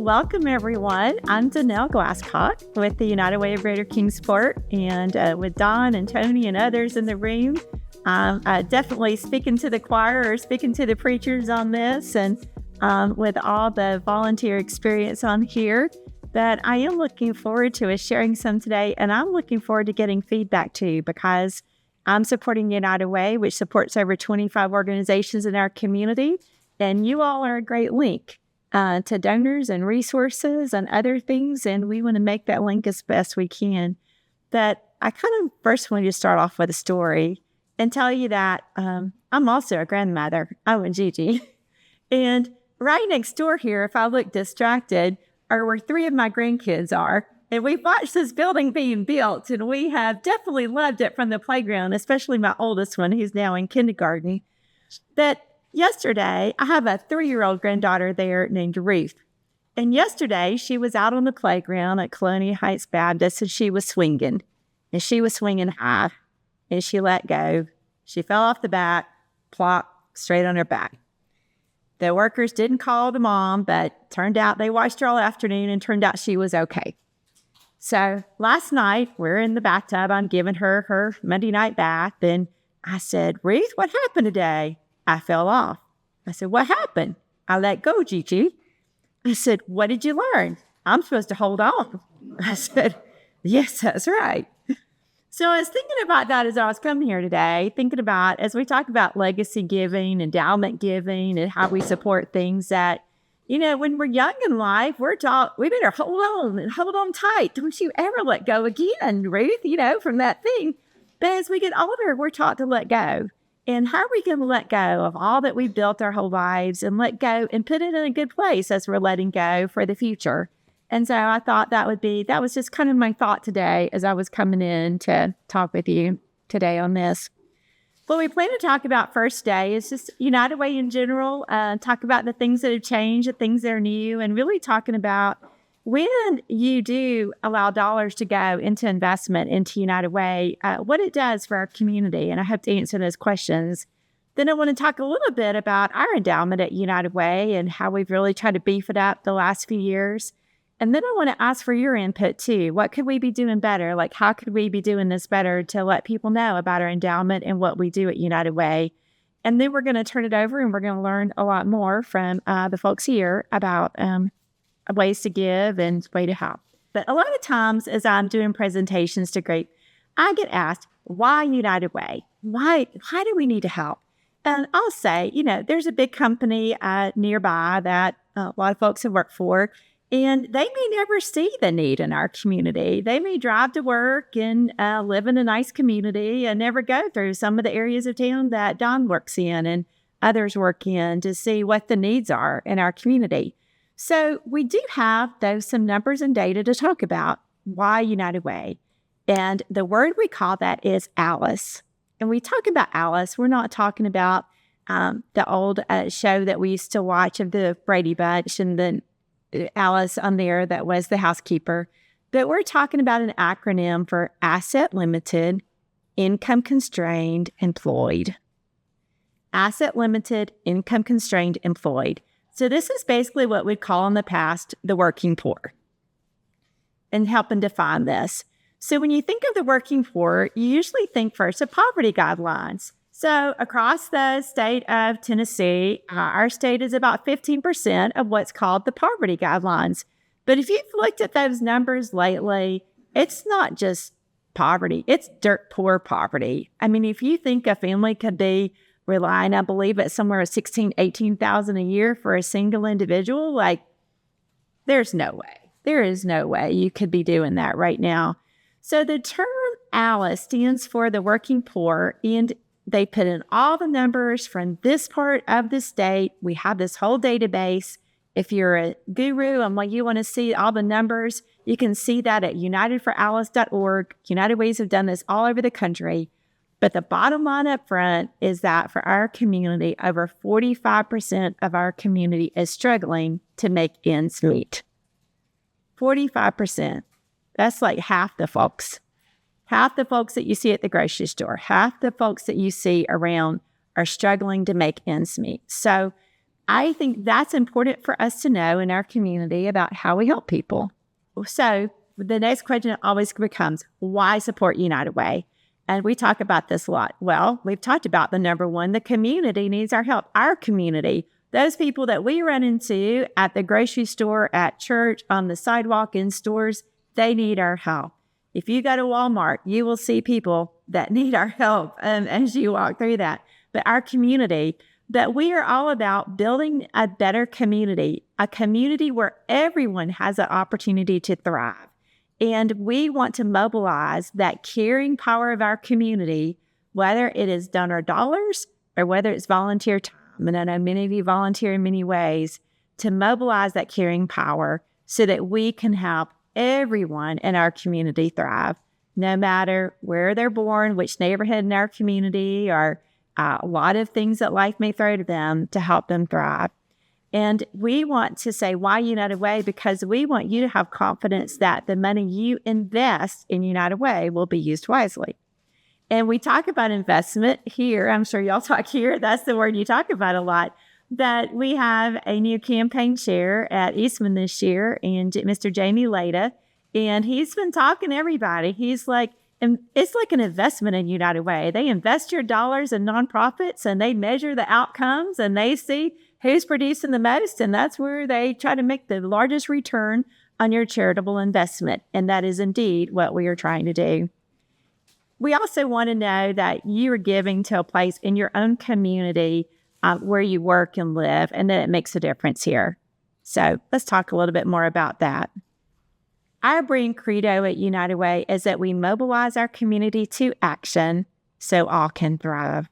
Welcome, everyone. I'm Danelle Glasscock with the United Way of Greater Kingsport, and with Don and Tony and others in the room. Definitely speaking to the choir or speaking to the preachers on this, and with all the volunteer experience on here. But I am looking forward to us sharing some today, and I'm looking forward to getting feedback too, because I'm supporting United Way, which supports over 25 organizations in our community, and you all are a great link to donors and resources and other things, and we want to make that link as best we can. But I kind of first want to start off with a story and tell you that I'm also a grandmother. I'm a Gigi. And right next door here, if I look distracted, are where three of my grandkids are. And we've watched this building being built, and we have definitely loved it from the playground, especially my oldest one, who's now in kindergarten. But yesterday, I have a 3-year-old granddaughter there named Ruth. And yesterday, she was out on the playground at Colonial Heights Baptist, and she was swinging. And she was swinging high, and she let go. She fell off the back, plop, straight on her back. The workers didn't call the mom, but turned out they watched her all afternoon, and turned out she was okay. So last night, we're in the bathtub. I'm giving her her Monday night bath, and I said, Ruth, what happened today? I fell off. I said, what happened? I let go, Gigi. I said, what did you learn? I'm supposed to hold on. I said, yes, that's right. So I was thinking about that as I was coming here today, thinking about, as we talk about legacy giving, endowment giving, and how we support things that, you know, when we're young in life, we're taught, we better hold on and hold on tight. Don't you ever let go again, Ruth, you know, from that thing. But as we get older, we're taught to let go. And how are we going to let go of all that we've built our whole lives and let go and put it in a good place as we're letting go for the future? And so I thought that was just kind of my thought today as I was coming in to talk with you today on this. What we plan to talk about first day is just United Way in general, talk about the things that have changed, the things that are new, and really talking about when you do allow dollars to go into investment into United Way, what it does for our community. And I hope to answer those questions. Then I want to talk a little bit about our endowment at United Way and how we've really tried to beef it up the last few years. And then I want to ask for your input too. What could we be doing better? Like, how could we be doing this better to let people know about our endowment and what we do at United Way? And then we're going to turn it over and we're going to learn a lot more from the folks here about ways to give and way to help. But a lot of times as I'm doing presentations to group, I get asked, why United Way? Why do we need to help? And I'll say, you know, there's a big company nearby that a lot of folks have worked for, and they may never see the need in our community. They may drive to work and live in a nice community and never go through some of the areas of town that Don works in and others work in to see what the needs are in our community. So we do have, though, some numbers and data to talk about why United Way. And the word we call that is Alice. And we talk about Alice, we're not talking about the old show that we used to watch of the Brady Bunch and then Alice on there that was the housekeeper. But we're talking about an acronym for Asset Limited, Income Constrained, Employed. Asset Limited, Income Constrained, Employed. So this is basically what we'd call in the past the working poor, and helping define this. So when you think of the working poor, you usually think first of poverty guidelines. So across the state of Tennessee, our state is about 15% of what's called the poverty guidelines. But if you've looked at those numbers lately, it's not just poverty, it's dirt poor poverty. I mean, if you think a family could be relying, I believe, at somewhere at $16,000, $18,000 a year for a single individual, like, there's no way. There is no way you could be doing that right now. So the term ALICE stands for the working poor, and they put in all the numbers from this part of the state. We have this whole database. If you're a guru and you want to see all the numbers, you can see that at unitedforalice.org. United Ways have done this all over the country. But the bottom line up front is that for our community, over 45% of our community is struggling to make ends meet. 45%. That's like half the folks. Half the folks that you see at the grocery store, half the folks that you see around are struggling to make ends meet. So I think that's important for us to know in our community about how we help people. So the next question always becomes, why support United Way? And we talk about this a lot. Well, we've talked about the number one, the community needs our help. Our community, those people that we run into at the grocery store, at church, on the sidewalk, in stores, they need our help. If you go to Walmart, you will see people that need our help as you walk through that. But our community, that we are all about building a better community, a community where everyone has an opportunity to thrive. And we want to mobilize that caring power of our community, whether it is donor dollars or whether it's volunteer time. And I know many of you volunteer in many ways to mobilize that caring power so that we can help everyone in our community thrive, no matter where they're born, which neighborhood in our community, or a lot of things that life may throw to them to help them thrive. And we want to say, why United Way? Because we want you to have confidence that the money you invest in United Way will be used wisely. And we talk about investment here. I'm sure y'all talk here. That's the word you talk about a lot. That we have a new campaign chair at Eastman this year, and Mr. Jamie Leda, and he's been talking to everybody. He's like, and it's like an investment in United Way. They invest your dollars in nonprofits, and they measure the outcomes, and they see who's producing the most, and that's where they try to make the largest return on your charitable investment. And that is indeed what we are trying to do. We also want to know that you are giving to a place in your own community where you work and live, and that it makes a difference here. So let's talk a little bit more about that. Our brand credo at United Way is that we mobilize our community to action so all can thrive.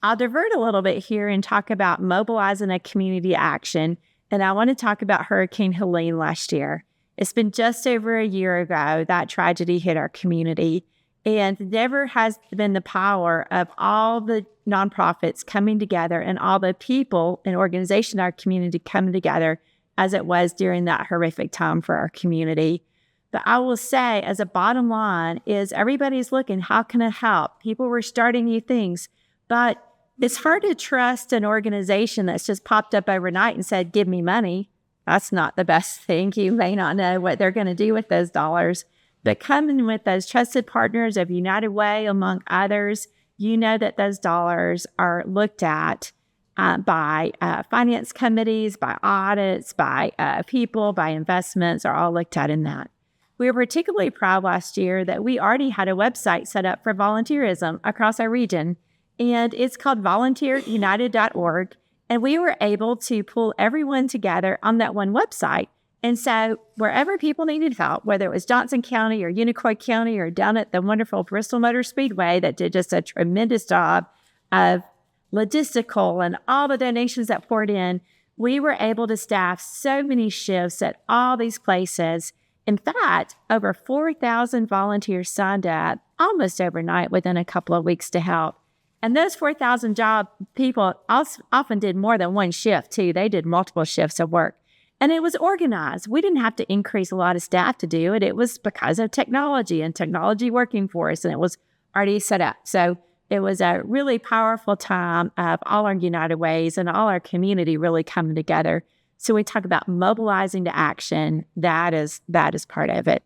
I'll divert a little bit here and talk about mobilizing a community action, and I want to talk about Hurricane Helene last year. It's been just over a year ago that tragedy hit our community, and never has been the power of all the nonprofits coming together and all the people and organizations in our community coming together as it was during that horrific time for our community. But I will say, as a bottom line, is everybody's looking, how can I help? People were starting new things, but it's hard to trust an organization that's just popped up overnight and said, give me money. That's not the best thing. You may not know what they're going to do with those dollars. But coming with those trusted partners of United Way, among others, you know that those dollars are looked at by finance committees, by audits, by people, by investments, are all looked at in that. We were particularly proud last year that we already had a website set up for volunteerism across our region, and it's called volunteerunited.org, and we were able to pull everyone together on that one website. And so wherever people needed help, whether it was Johnson County or Unicoi County or down at the wonderful Bristol Motor Speedway that did just a tremendous job of logistical and all the donations that poured in, we were able to staff so many shifts at all these places. In fact, over 4,000 volunteers signed up almost overnight within a couple of weeks to help. And those 4,000 job people often did more than one shift too. They did multiple shifts of work. And it was organized. We didn't have to increase a lot of staff to do it. It was because of technology and technology working for us, and it was already set up. So it was a really powerful time of all our United Ways and all our community really coming together. So we talk about mobilizing to action. That is part of it.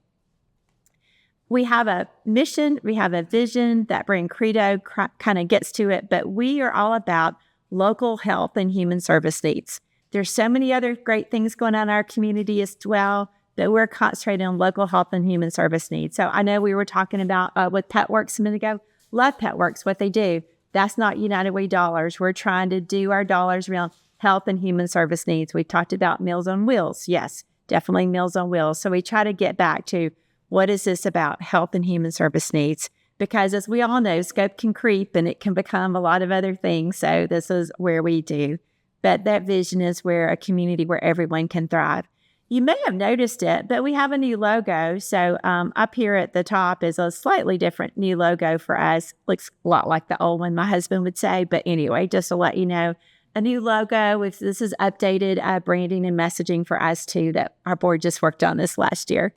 We have a mission, we have a vision. That brand credo kind of gets to it, but we are all about local health and human service needs. There's so many other great things going on in our community as well, but we're concentrating on local health and human service needs. So I know we were talking about with PetWorks a minute ago. Love PetWorks, what they do. That's not United Way dollars. We're trying to do our dollars around health and human service needs. We talked about Meals on Wheels. Yes, definitely Meals on Wheels. So we try to get back to what is this about health and human service needs? Because as we all know, scope can creep and it can become a lot of other things. So this is where we do. But that vision is where a community where everyone can thrive. You may have noticed it, but we have a new logo. So up here at the top is a slightly different new logo for us. Looks a lot like the old one, my husband would say. But anyway, just to let you know, a new logo. This is updated branding and messaging for us too, that our board just worked on this last year.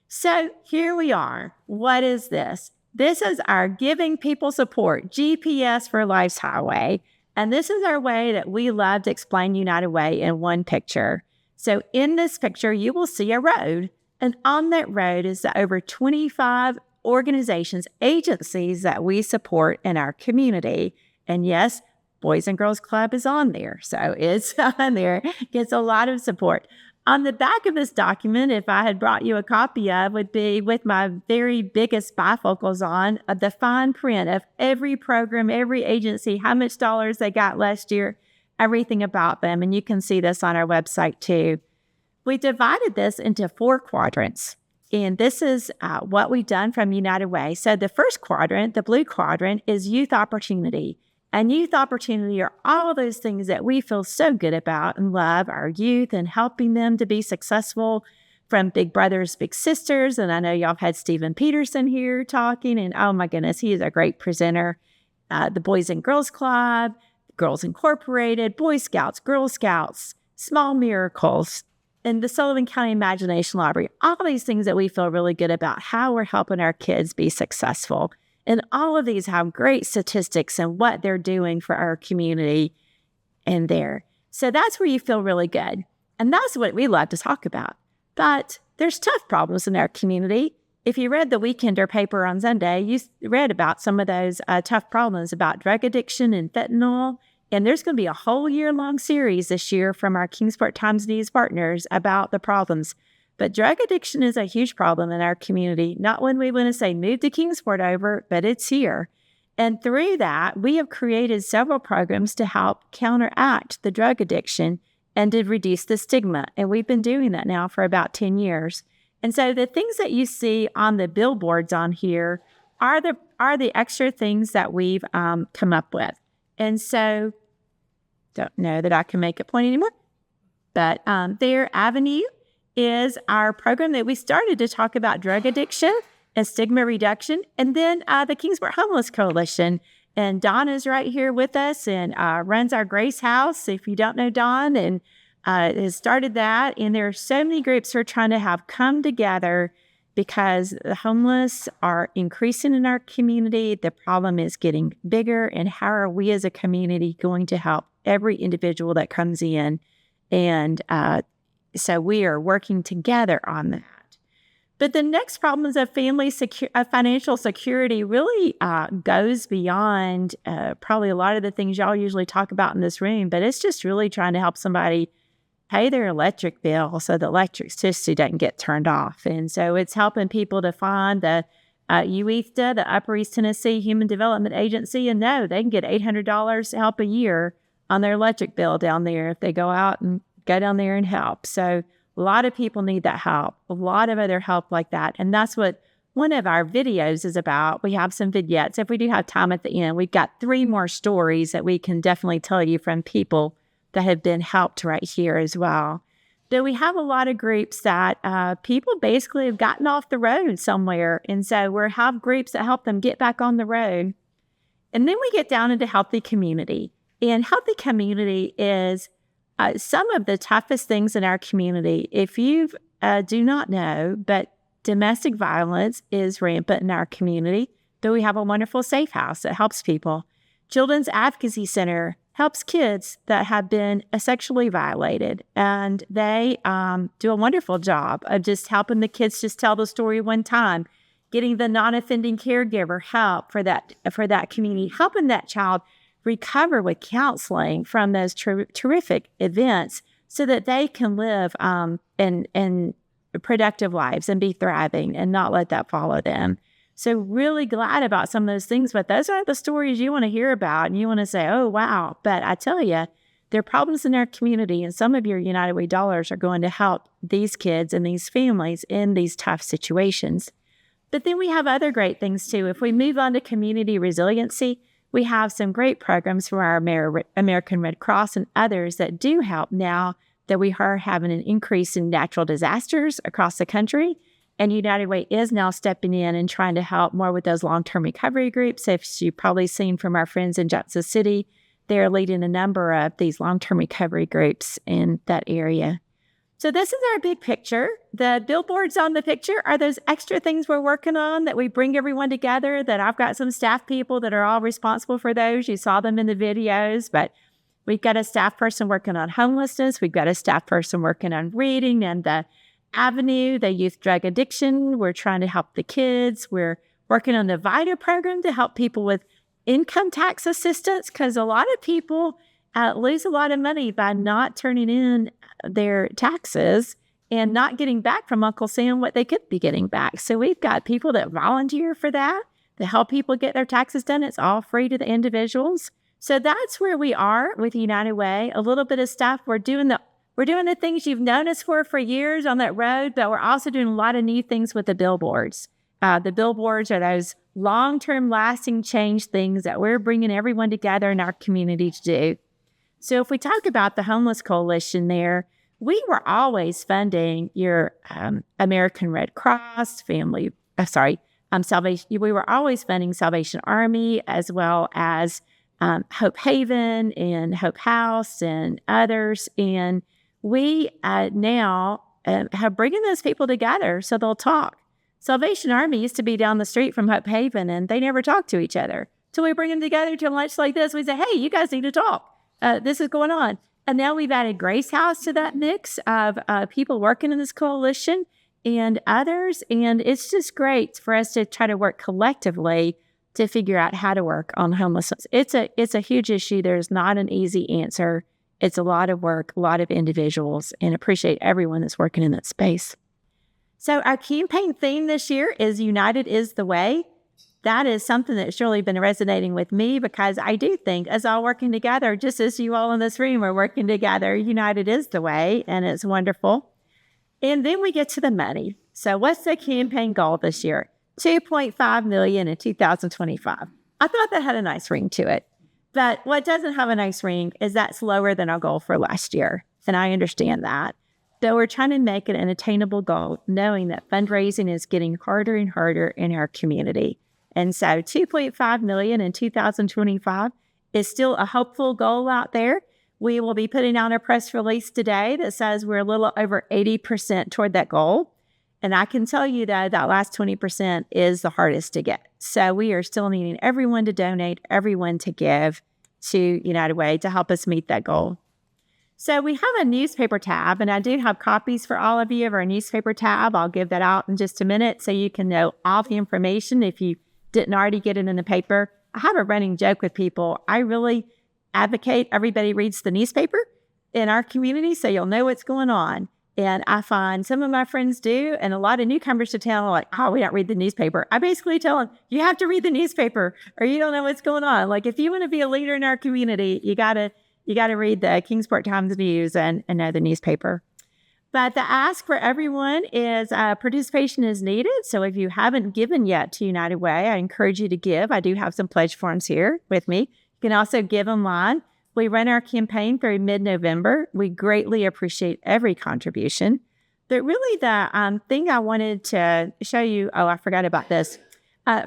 So here we are. What is this? This is our Giving People Support, GPS for Life's Highway. And this is our way that we love to explain United Way in one picture. So in this picture, you will see a road. And on that road is the over 25 organizations, agencies that we support in our community. And yes, Boys and Girls Club is on there. So it's on there. Gets a lot of support. On the back of this document, if I had brought you a copy of, would be with my very biggest bifocals on, the fine print of every program, every agency, how much dollars they got last year, everything about them. And you can see this on our website too. We divided this into 4 quadrants. And this is what we've done from United Way. So the first quadrant, the blue quadrant, is youth opportunity. And youth opportunity are all those things that we feel so good about and love our youth and helping them to be successful, from Big Brothers, Big Sisters. And I know y'all had Stephen Peterson here talking, and oh my goodness, he is a great presenter. The Boys and Girls Club, Girls Incorporated, Boy Scouts, Girl Scouts, Small Miracles, and the Sullivan County Imagination Library. All these things that we feel really good about how we're helping our kids be successful. And all of these have great statistics and what they're doing for our community in there. So that's where you feel really good. And that's what we love to talk about. But there's tough problems in our community. If you read the Weekender paper on Sunday, you read about some of those tough problems about drug addiction and fentanyl. And there's going to be a whole year-long series this year from our Kingsport Times News partners about the problems. But drug addiction is a huge problem in our community, not when we want to say move to Kingsport over, but it's here. And through that, we have created several programs to help counteract the drug addiction and to reduce the stigma. And we've been doing that now for about 10 years. And so the things that you see on the billboards on here are the extra things that we've come up with. And so, don't know that I can make a point anymore, but their Avenue is our program that we started to talk about drug addiction and stigma reduction, and then the Kingsport Homeless Coalition. And Dawn is right here with us and runs our Grace House, if you don't know Dawn, and has started that. And there are so many groups we're trying to have come together because the homeless are increasing in our community. The problem is getting bigger, and how are we as a community going to help every individual that comes in? And so we are working together on that. But the next problem is of financial security really goes beyond probably a lot of the things y'all usually talk about in this room, but it's just really trying to help somebody pay their electric bill so the electricity doesn't get turned off. And so it's helping people to find the UESTA, the Upper East Tennessee Human Development Agency, and no, they can get $800 help a year on their electric bill down there if they go out and go down there and help. So a lot of people need that help, a lot of other help like that. And that's what one of our videos is about. We have some vignettes. If we do have time at the end, we've got 3 more stories that we can definitely tell you from people that have been helped right here as well. But we have a lot of groups that people basically have gotten off the road somewhere. And so we have groups that help them get back on the road. And then we get down into healthy community. And healthy community is some of the toughest things in our community. If you do not know, but domestic violence is rampant in our community, but we have a wonderful safe house that helps people. Children's Advocacy Center helps kids that have been sexually violated, and they do a wonderful job of just helping the kids just tell the story one time, getting the non-offending caregiver help for that community, helping that child recover with counseling from those terrific events so that they can live in productive lives and be thriving and not let that follow them. So really glad about some of those things, but those are the stories you want to hear about and you want to say, oh, wow. But I tell you, there are problems in our community, and some of your United Way dollars are going to help these kids and these families in these tough situations. But then we have other great things too. If we move on to community resiliency, we have some great programs from our American Red Cross and others that do help now that we are having an increase in natural disasters across the country. And United Way is now stepping in and trying to help more with those long-term recovery groups. If you've probably seen from our friends in Johnson City, they're leading a number of these long-term recovery groups in that area. So this is our big picture. The billboards on the picture are those extra things we're working on that we bring everyone together, that I've got some staff people that are all responsible for those. You saw them in the videos, but we've got a staff person working on homelessness. We've got a staff person working on reading and the Avenue, the youth drug addiction. We're trying to help the kids. We're working on the VITA program to help people with income tax assistance, because a lot of people lose a lot of money by not turning in their taxes and not getting back from Uncle Sam what they could be getting back. So we've got people that volunteer for that to help people get their taxes done. It's all free to the individuals. So that's where we are with United Way. A little bit of stuff. We're doing the things you've known us for years on that road, but we're also doing a lot of new things with the billboards. The billboards are those long-term lasting change things that we're bringing everyone together in our community to do. So if we talk about the Homeless Coalition there, we were always funding your American Red Cross, Salvation. We were always funding Salvation Army, as well as Hope Haven and Hope House and others. And we now have bringing those people together so they'll talk. Salvation Army used to be down the street from Hope Haven, and they never talked to each other. So we bring them together to lunch like this. We say, hey, you guys need to talk. This is going on. And now we've added Grace House to that mix of people working in this coalition and others. And it's just great for us to try to work collectively to figure out how to work on homelessness. It's a huge issue. There's not an easy answer. It's a lot of work, a lot of individuals, and appreciate everyone that's working in that space. So our campaign theme this year is United is the Way. That is something that's really been resonating with me, because I do think us all working together, just as you all in this room are working together, United is the way, and it's wonderful. And then we get to the money. So what's the campaign goal this year? $2.5 million in 2025. I thought that had a nice ring to it. But what doesn't have a nice ring is that's lower than our goal for last year. And I understand that. Though we're trying to make it an attainable goal, knowing that fundraising is getting harder and harder in our community. And so $2.5 million in 2025 is still a hopeful goal out there. We will be putting out a press release today that says we're a little over 80% toward that goal. And I can tell you that last 20% is the hardest to get. So we are still needing everyone to donate, everyone to give to United Way to help us meet that goal. So we have a newspaper tab, and I do have copies for all of you of our newspaper tab. I'll give that out in just a minute so you can know all the information if you didn't already get it in the paper. I have a running joke with people. I really advocate everybody reads the newspaper in our community so you'll know what's going on. And I find some of my friends do, and a lot of newcomers to town are like, oh, we don't read the newspaper. I basically tell them, you have to read the newspaper or you don't know what's going on. Like, if you want to be a leader in our community, you gotta read the Kingsport Times News and know the newspaper. But the ask for everyone is participation is needed. So if you haven't given yet to United Way, I encourage you to give. I do have some pledge forms here with me. You can also give online. We run our campaign through mid-November. We greatly appreciate every contribution. But really the thing I wanted to show you, I forgot about this.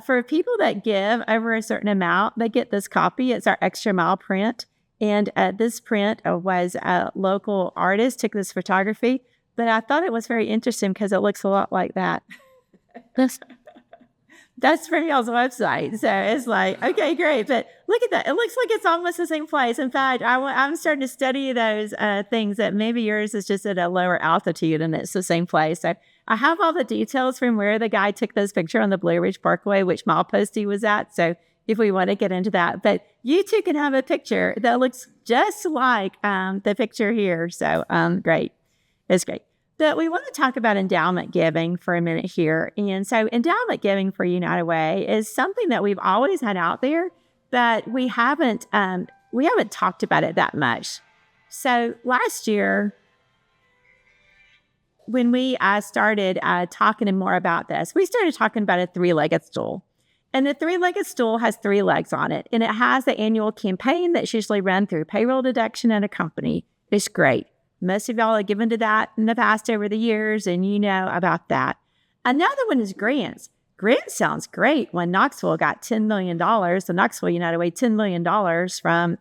For people that give over a certain amount, they get this copy. It's our extra mile print. And this print was a local artist, took this photography. But I thought it was very interesting because it looks a lot like that. That's from y'all's website. So it's like, okay, great. But look at that. It looks like it's almost the same place. In fact, I'm starting to study those things that maybe yours is just at a lower altitude and it's the same place. So I have all the details from where the guy took this picture on the Blue Ridge Parkway, which milepost he was at. So if we want to get into that. But you too can have a picture that looks just like the picture here. So great. It's great. But we want to talk about endowment giving for a minute here. And so endowment giving for United Way is something that we've always had out there, but we haven't talked about it that much. So last year, when we started talking more about this, we started talking about a three-legged stool. And the three-legged stool has three legs on it. And it has the annual campaign that's usually run through payroll deduction at a company. It's great. Most of y'all have given to that in the past over the years, and you know about that. Another one is grants. Grants sounds great. When Knoxville got $10 million, the Knoxville United Way $10 million from,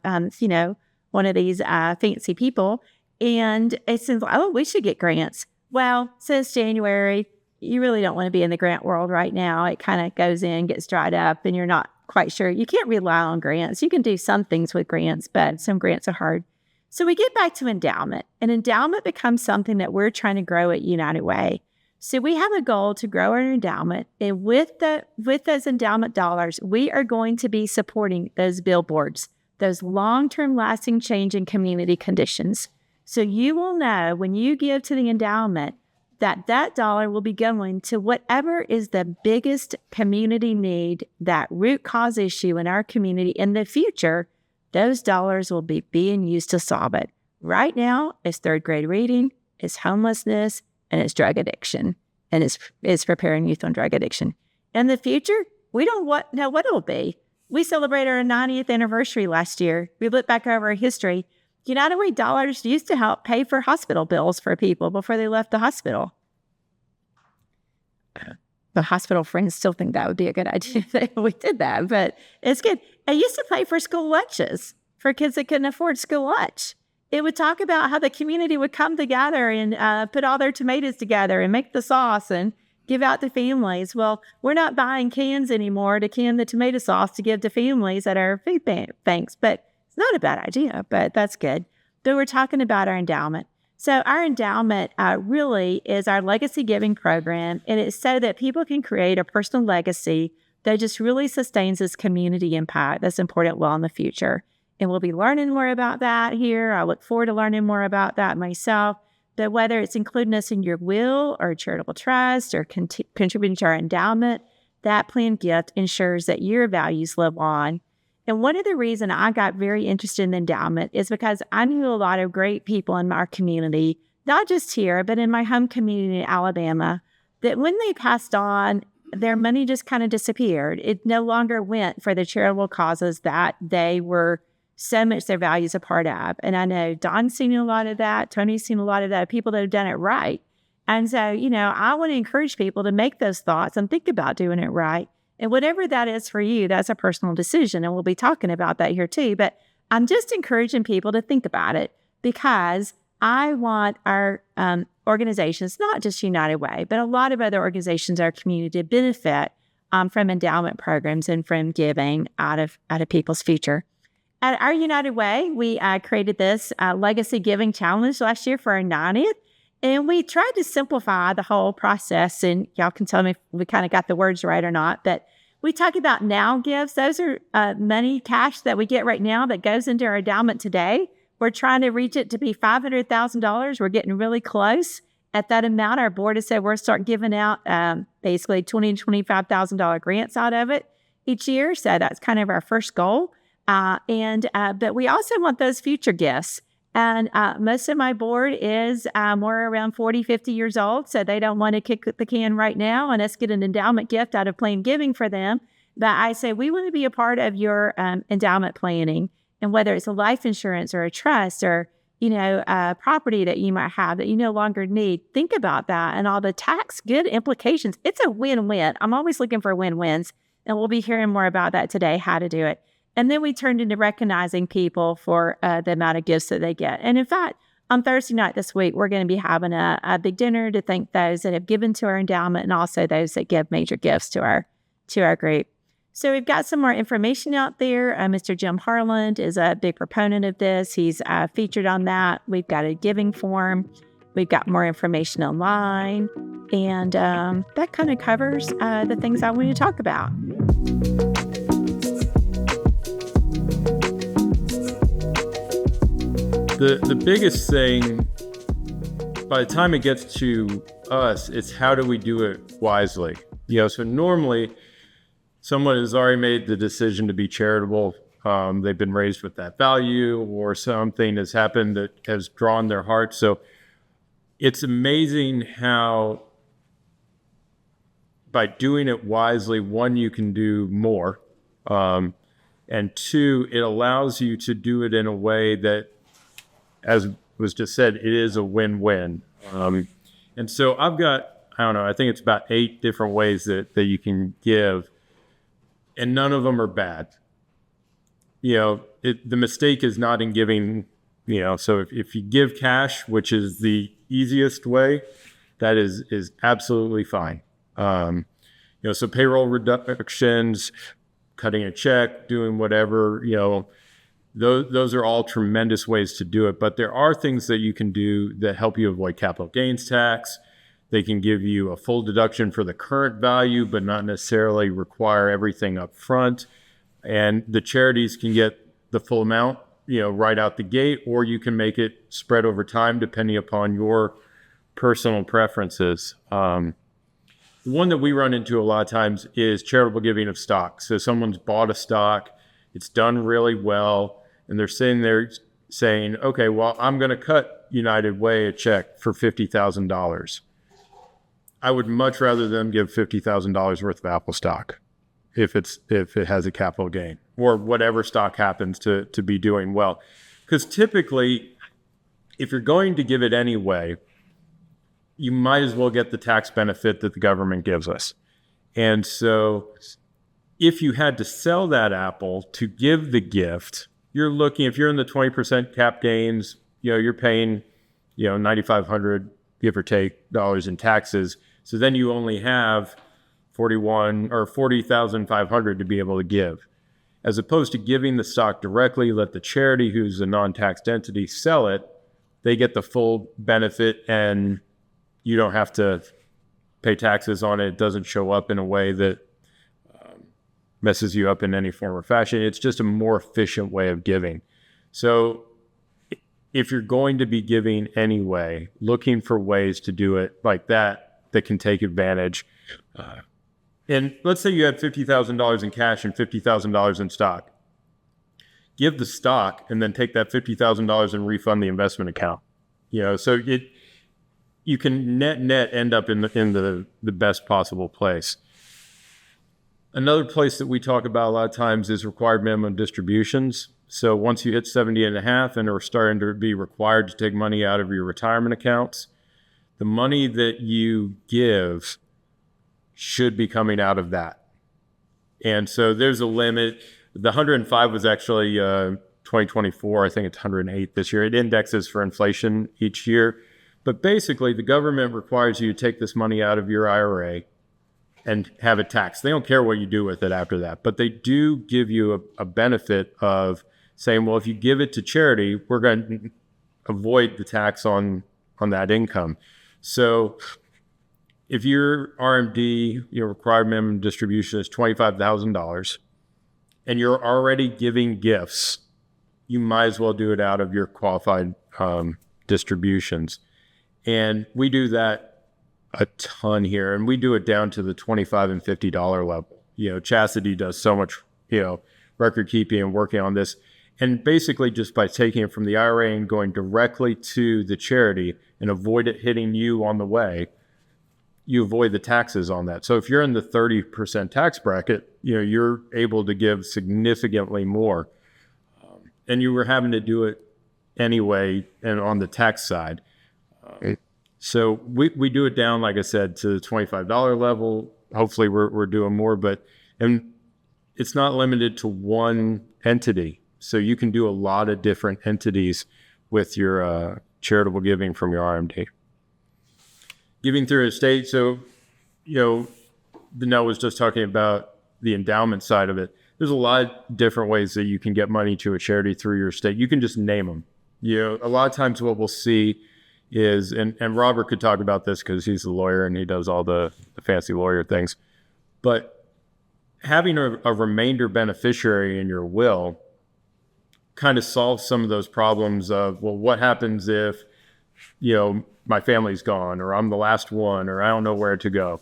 one of these fancy people. And it seems like, oh, we should get grants. Well, since January, you really don't want to be in the grant world right now. It kind of goes in, gets dried up, and you're not quite sure. You can't rely on grants. You can do some things with grants, but some grants are hard. So we get back to endowment, and endowment becomes something that we're trying to grow at United Way. So we have a goal to grow our endowment, and with those endowment dollars, we are going to be supporting those billboards, those long-term lasting change in community conditions. So you will know when you give to the endowment that that dollar will be going to whatever is the biggest community need, that root cause issue in our community. In the future, those dollars will be being used to solve it. Right now, it's third grade reading, it's homelessness, and it's drug addiction, and it's preparing youth on drug addiction. In the future, we don't know what it will be. We celebrated our 90th anniversary last year. We look back over our history. United Way dollars used to help pay for hospital bills for people before they left the hospital. The hospital friends still think that would be a good idea if we did that, but it's good. It used to pay for school lunches for kids that couldn't afford school lunch. It would talk about how the community would come together and put all their tomatoes together and make the sauce and give out to families. Well, we're not buying cans anymore to can the tomato sauce to give to families at our food banks, but it's not a bad idea, but that's good. But we're talking about our endowment. So our endowment really is our legacy giving program, and it's so that people can create a personal legacy that just really sustains this community impact that's important well in the future. And we'll be learning more about that here. I look forward to learning more about that myself. But whether it's including us in your will or charitable trust or contributing to our endowment, that planned gift ensures that your values live on. And one of the reasons I got very interested in endowment is because I knew a lot of great people in our community, not just here, but in my home community in Alabama, that when they passed on, their money just kind of disappeared. It no longer went for the charitable causes that they were so much their values a part of. And I know Don's seen a lot of that. Tony's seen a lot of that, people that have done it right. And so, I want to encourage people to make those thoughts and think about doing it right. And whatever that is for you, that's a personal decision. And we'll be talking about that here too. But I'm just encouraging people to think about it because I want our organizations, not just United Way, but a lot of other organizations in our community to benefit from endowment programs and from giving out of people's future. At our United Way, we created this Legacy Giving Challenge last year for our 90th. And we tried to simplify the whole process, and y'all can tell me if we kind of got the words right or not, but we talk about now gifts. Those are money, cash that we get right now that goes into our endowment today. We're trying to reach it to be $500,000. We're getting really close. At that amount, our board has said we're start giving out basically $20,000 to $25,000 grants out of it each year. So that's kind of our first goal. But we also want those future gifts. And most of my board is more around 40, 50 years old, so they don't want to kick the can right now and us get an endowment gift out of planned giving for them. But I say we want to be a part of your endowment planning, and whether it's a life insurance or a trust or, property that you might have that you no longer need, think about that and all the tax good implications. It's a win-win. I'm always looking for win-wins, and we'll be hearing more about that today, how to do it. And then we turned into recognizing people for the amount of gifts that they get. And in fact, on Thursday night this week, we're going to be having a big dinner to thank those that have given to our endowment and also those that give major gifts to our group. So we've got some more information out there. Mr. Jim Harland is a big proponent of this. He's featured on that. We've got a giving form. We've got more information online. And that kind of covers the things I want to talk about. The biggest thing, by the time it gets to us, it's how do we do it wisely? So normally someone has already made the decision to be charitable. They've been raised with that value, or something has happened that has drawn their heart. So it's amazing how by doing it wisely, one, you can do more. And two, it allows you to do it in a way that, as was just said, it is a win-win. And so I've got, I think it's about 8 different ways that you can give, and none of them are bad. The mistake is not in giving, So if you give cash, which is the easiest way, that is absolutely fine. So payroll reductions, cutting a check, doing whatever, those are all tremendous ways to do it. But there are things that you can do that help you avoid capital gains tax. They can give you a full deduction for the current value, but not necessarily require everything up front. And the charities can get the full amount, right out the gate, or you can make it spread over time depending upon your personal preferences. The one that we run into a lot of times is charitable giving of stock. So someone's bought a stock, it's done really well, and they're sitting there saying, okay, well, I'm going to cut United Way a check for $50,000. I would much rather them give $50,000 worth of Apple stock if it has a capital gain, or whatever stock happens to be doing well. Because typically, if you're going to give it anyway, you might as well get the tax benefit that the government gives us. And so if you had to sell that Apple to give the gift, you're looking, if you're in the 20% cap gains, you're paying, $9,500, give or take, dollars in taxes. So then you only have $40,500 to be able to give. As opposed to giving the stock directly, let the charity, who's a non-taxed entity, sell it, they get the full benefit and you don't have to pay taxes on it. It doesn't show up in a way that messes you up in any form or fashion. It's just a more efficient way of giving. So if you're going to be giving anyway, looking for ways to do it like that can take advantage. And let's say you had $50,000 in cash and $50,000 in stock. Give the stock and then take that $50,000 and refund the investment account. So you can net end up in the best possible place. Another place that we talk about a lot of times is required minimum distributions. So once you hit 70 and a half and are starting to be required to take money out of your retirement accounts, the money that you give should be coming out of that. And so there's a limit. The 105 was actually 2024. I think it's 108 this year. It indexes for inflation each year. But basically, the government requires you to take this money out of your IRA and have it taxed. They don't care what you do with it after that. But they do give you a benefit of saying, well, if you give it to charity, we're going to avoid the tax on that income. So if your RMD, your required minimum distribution, is $25,000 and you're already giving gifts, you might as well do it out of your qualified distributions. And we do that a ton here, and we do it down to the $25 and $50 level. Chastity does so much, record keeping and working on this. And basically just by taking it from the IRA and going directly to the charity and avoid it hitting you on the way, you avoid the taxes on that. So if you're in the 30% tax bracket, you're able to give significantly more. And you were having to do it anyway and on the tax side. So we do it down, like I said, to the $25 level. Hopefully we're doing more, and it's not limited to one entity. So you can do a lot of different entities with your charitable giving from your RMD. Giving through estate. So, Danelle was just talking about the endowment side of it. There's a lot of different ways that you can get money to a charity through your estate. You can just name them. A lot of times what we'll see is, and Robert could talk about this because he's a lawyer and he does all the fancy lawyer things, but having a remainder beneficiary in your will kind of solves some of those problems of, well, what happens if, my family's gone, or I'm the last one, or I don't know where to go.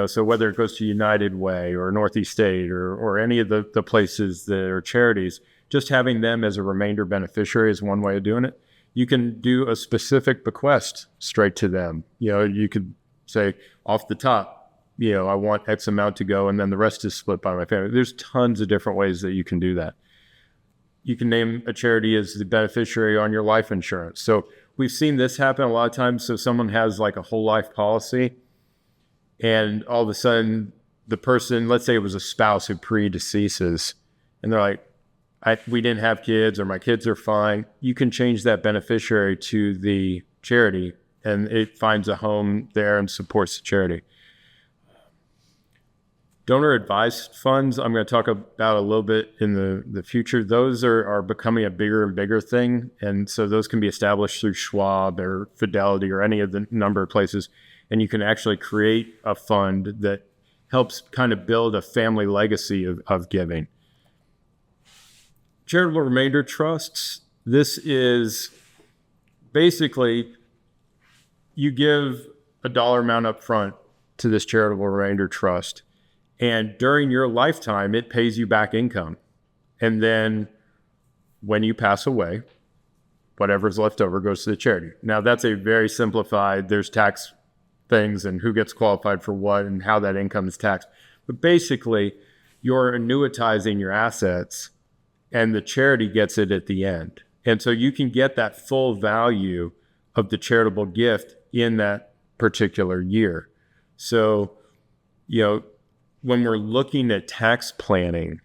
So whether it goes to United Way or Northeast State or any of the places that are charities, just having them as a remainder beneficiary is one way of doing it. You can do a specific bequest straight to them. You could say off the top, I want X amount to go, and then the rest is split by my family. There's tons of different ways that you can do that. You can name a charity as the beneficiary on your life insurance. So we've seen this happen a lot of times. So someone has like a whole life policy, and all of a sudden the person, let's say it was a spouse who predeceases, and they're like, we didn't have kids or my kids are fine, you can change that beneficiary to the charity and it finds a home there and supports the charity. Donor advised funds, I'm going to talk about a little bit in the future. Those are becoming a bigger and bigger thing. And so those can be established through Schwab or Fidelity or any of the number of places. And you can actually create a fund that helps kind of build a family legacy of giving. Charitable remainder trusts, this is basically you give a dollar amount up front to this charitable remainder trust. And during your lifetime, it pays you back income. And then when you pass away, whatever's left over goes to the charity. Now, that's a very simplified, there's tax things and who gets qualified for what and how that income is taxed. But basically, you're annuitizing your assets and the charity gets it at the end. And so you can get that full value of the charitable gift in that particular year. So, when we're looking at tax planning,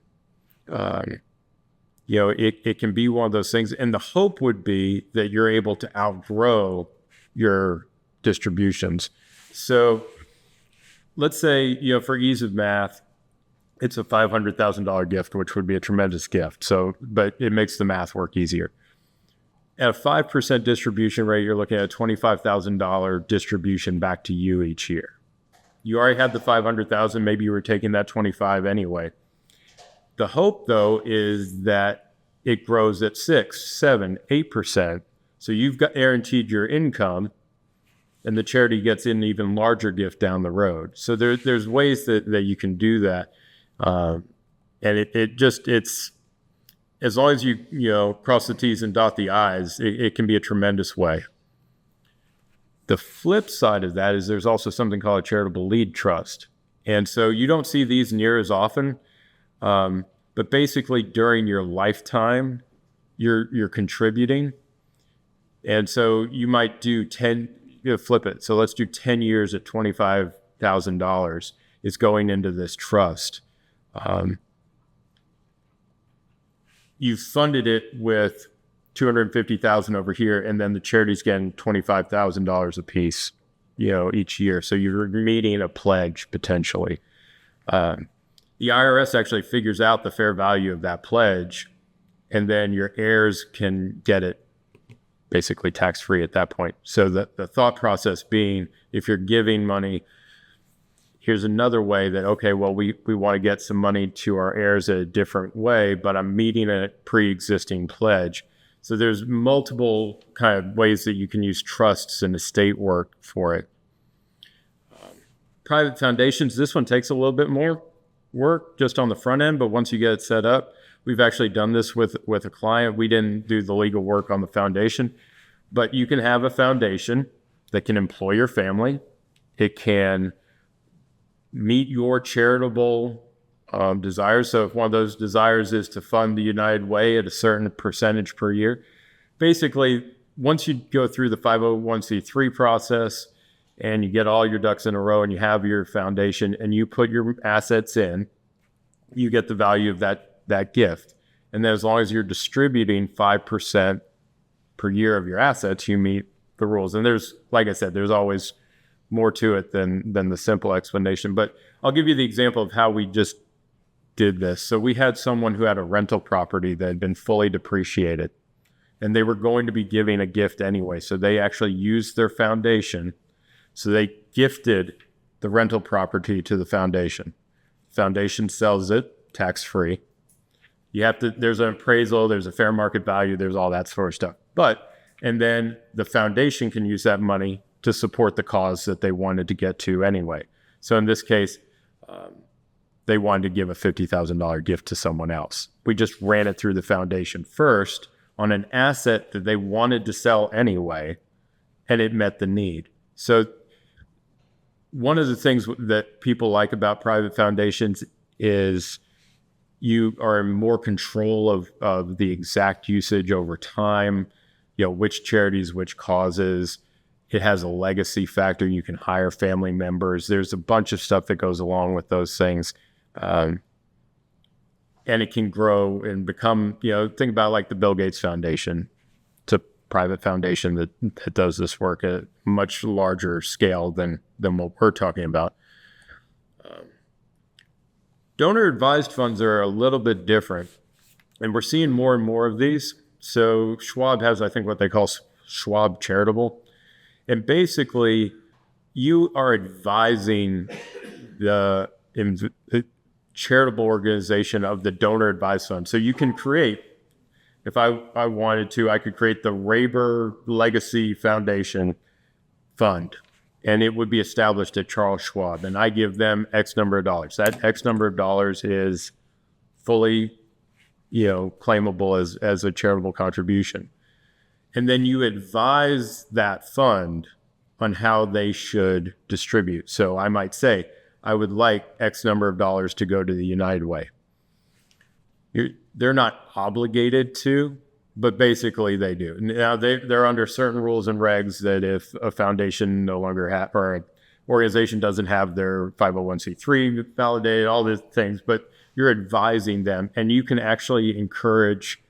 it can be one of those things. And the hope would be that you're able to outgrow your distributions. So let's say, for ease of math, it's a $500,000 gift, which would be a tremendous gift. But it makes the math work easier. At a 5% distribution rate, you're looking at a $25,000 distribution back to you each year. You already had the 500,000, maybe you were taking that 25 anyway. The hope, though, is that it grows at 6, 7, 8%. So you've got guaranteed your income, and the charity gets an even larger gift down the road. So there's ways that you can do that. And it's as long as you cross the T's and dot the I's, it can be a tremendous way. The flip side of that is there's also something called a charitable lead trust. And so you don't see these near as often, but basically during your lifetime, you're contributing. And so you might do flip it. So let's do 10 years at $25,000 is going into this trust. You funded it with $250,000 over here, and then the charity's getting $25,000 a piece, each year. So you're meeting a pledge potentially. The IRS actually figures out the fair value of that pledge, and then your heirs can get it basically tax-free at that point. So the thought process being, if you're giving money, here's another way that, okay, well, we want to get some money to our heirs a different way, but I'm meeting a pre-existing pledge. So there's multiple kind of ways that you can use trusts and estate work for it. Private foundations, this one takes a little bit more work just on the front end, but once you get it set up, we've actually done this with a client. We didn't do the legal work on the foundation, but you can have a foundation that can employ your family. It can meet your charitable desires. So if one of those desires is to fund the United Way at a certain percentage per year, basically, once you go through the 501c3 process and you get all your ducks in a row and you have your foundation and you put your assets in, you get the value of that gift. And then as long as you're distributing 5% per year of your assets, you meet the rules. And there's, like I said, there's always more to it than the simple explanation. But I'll give you the example of how we just did this. So we had someone who had a rental property that had been fully depreciated, and they were going to be giving a gift anyway. So they actually used their foundation. So they gifted the rental property to the foundation. Foundation sells it tax-free. There's an appraisal, there's a fair market value, there's all that sort of stuff. And then the foundation can use that money to support the cause that they wanted to get to anyway. So in this case, they wanted to give a $50,000 gift to someone else. We just ran it through the foundation first on an asset that they wanted to sell anyway, and it met the need. So one of the things that people like about private foundations is you are in more control of the exact usage over time, which charities, which causes. It has a legacy factor. You can hire family members. There's a bunch of stuff that goes along with those things. And and it can grow and become, think about like the Bill Gates Foundation. It's a private foundation that does this work at a much larger scale than what we're talking about. Donor advised funds are a little bit different, and we're seeing more and more of these. So Schwab has, I think, what they call Schwab Charitable. And basically, you are advising the charitable organization of the donor advised fund. So you can create, if I wanted to, I could create the Raber Legacy Foundation Fund, and it would be established at Charles Schwab, and I give them X number of dollars. That X number of dollars is fully, claimable as a charitable contribution. And then you advise that fund on how they should distribute. So I might say, I would like X number of dollars to go to the United Way. They're not obligated to, but basically they do. Now they're under certain rules and regs that if a foundation no longer or an organization doesn't have their 501c3 validated, all these things, but you're advising them, and you can actually encourage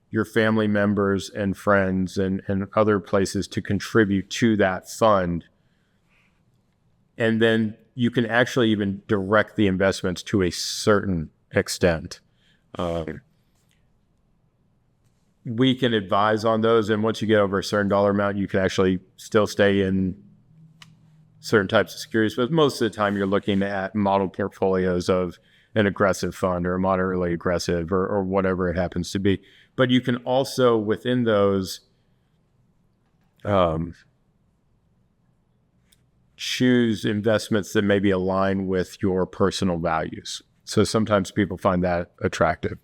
your family members and friends and other places to contribute to that fund. And then you can actually even direct the investments to a certain extent. We can advise on those, and once you get over a certain dollar amount, you can actually still stay in certain types of securities. But most of the time, you're looking at model portfolios of an aggressive fund or a moderately aggressive or whatever it happens to be. But you can also, within those, choose investments that maybe align with your personal values. So sometimes people find that attractive.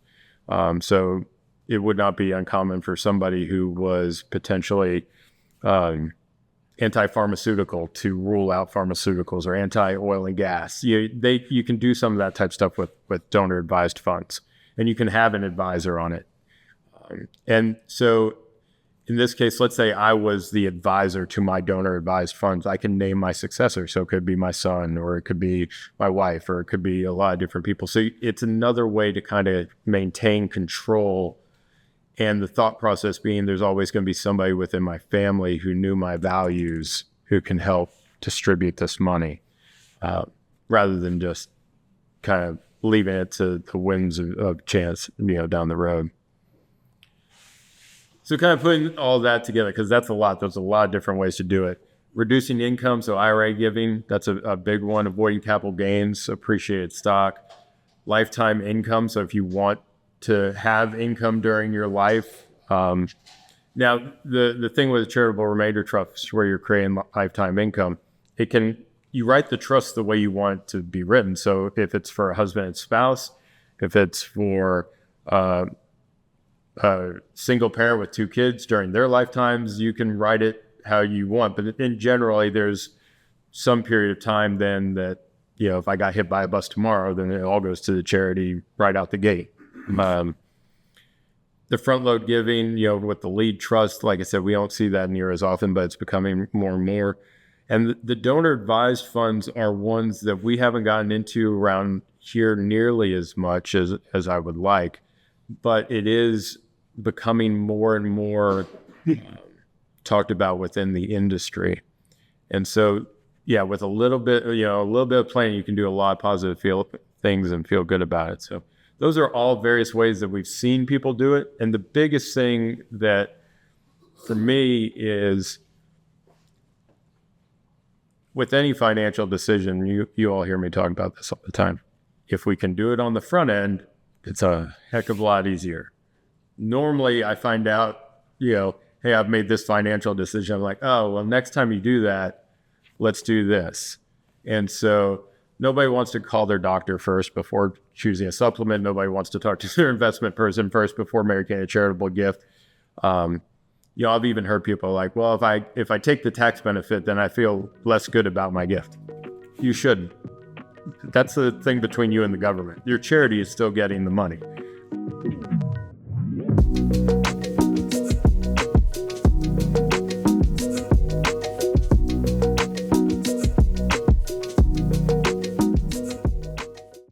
So it would not be uncommon for somebody who was potentially anti-pharmaceutical to rule out pharmaceuticals, or anti-oil and gas. You can do some of that type of stuff with donor advised funds, and you can have an advisor on it. And so in this case, let's say I was the advisor to my donor advised funds. I can name my successor. So it could be my son, or it could be my wife, or it could be a lot of different people. So it's another way to kind of maintain control. And the thought process being there's always going to be somebody within my family who knew my values who can help distribute this money, rather than just kind of leaving it to the whims of chance, down the road. So kind of putting all that together, because that's a lot. There's a lot of different ways to do it. Reducing income, so IRA giving, that's a big one. Avoiding capital gains, appreciated stock. Lifetime income, so if you want to have income during your life. Now, the thing with a charitable remainder trust, where you're creating lifetime income, you write the trust the way you want it to be written. So if it's for a husband and spouse, if it's for a single parent with 2 kids during their lifetimes, you can write it how you want. But in generally, there's some period of time then that, if I got hit by a bus tomorrow, then it all goes to the charity right out the gate. The front load giving, with the lead trust, like I said, we don't see that near as often, but it's becoming more and more. And the donor advised funds are ones that we haven't gotten into around here nearly as much as I would like, but it is becoming more and more talked about within the industry. And so, with a little bit of planning, you can do a lot of positive things and feel good about it. So those are all various ways that we've seen people do it. And the biggest thing that for me is, with any financial decision, you all hear me talk about this all the time. If we can do it on the front end, it's a heck of a lot easier. Normally I find out, hey, I've made this financial decision. I'm like, oh, well, next time you do that, let's do this. And so nobody wants to call their doctor first before choosing a supplement. Nobody wants to talk to their investment person first before making a charitable gift. I've even heard people like, well, if I take the tax benefit, then I feel less good about my gift. You shouldn't. That's the thing between you and the government. Your charity is still getting the money.